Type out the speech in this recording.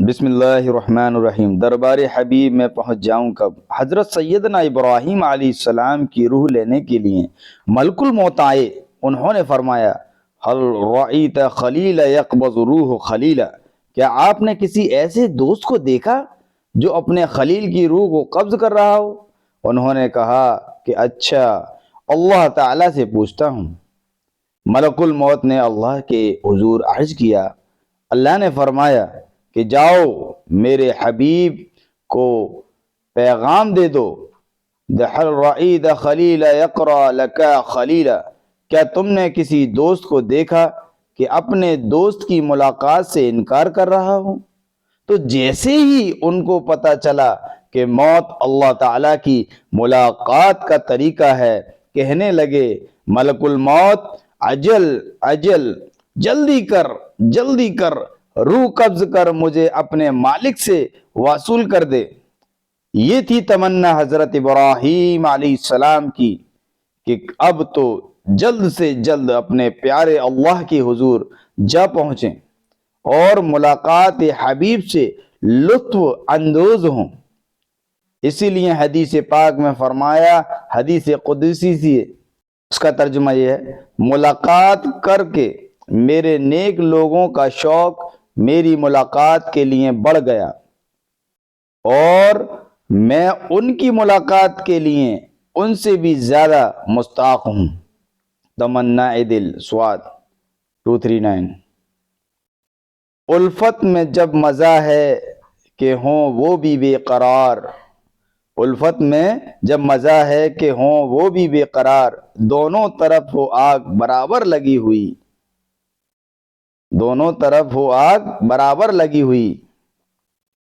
بسم اللہ الرحمن الرحیم۔ دربار حبیب میں پہنچ جاؤں کب؟ حضرت سیدنا ابراہیم علیہ السلام کی روح لینے کے لیے ملک الموت آئے۔ انہوں نے فرمایا حل رأیت خلیل یقبض روح خلیلا، کیا آپ نے کسی ایسے دوست کو دیکھا جو اپنے خلیل کی روح کو قبض کر رہا ہو؟ انہوں نے کہا کہ اچھا، اللہ تعالیٰ سے پوچھتا ہوں۔ ملک الموت نے اللہ کے حضور عرض کیا۔ اللہ نے فرمایا کہ جاؤ میرے حبیب کو پیغام دے دو، دحل رعید خلیل یقرا لکا خلیلا، کیا تم نے کسی دوست کو دیکھا کہ اپنے دوست کی ملاقات سے انکار کر رہا ہو؟ تو جیسے ہی ان کو پتہ چلا کہ موت اللہ تعالیٰ کی ملاقات کا طریقہ ہے، کہنے لگے ملک الموت اجل اجل، جلدی کر، روح قبض کر مجھے اپنے مالک سے وصول کر دے۔ یہ تھی تمنا حضرت ابراہیم علیہ السلام کی کہ اب تو جلد سے جلد اپنے پیارے اللہ کے حضور جا پہنچیں اور ملاقات حبیب سے لطف اندوز ہوں۔ اسی لیے حدیث پاک میں فرمایا، حدیث قدسی سے اس کا ترجمہ یہ ہے، ملاقات کر کے میرے نیک لوگوں کا شوق میری ملاقات کے لیے بڑھ گیا اور میں ان کی ملاقات کے لیے ان سے بھی زیادہ مشتاق ہوں۔ تمنا دل سواد 239۔ الفت میں جب مزہ ہے کہ ہوں وہ بھی بے قرار، الفت میں جب مزہ ہے کہ ہوں وہ بھی بے قرار، دونوں طرف ہو آگ برابر لگی ہوئی، دونوں طرف ہو آگ برابر لگی ہوئی،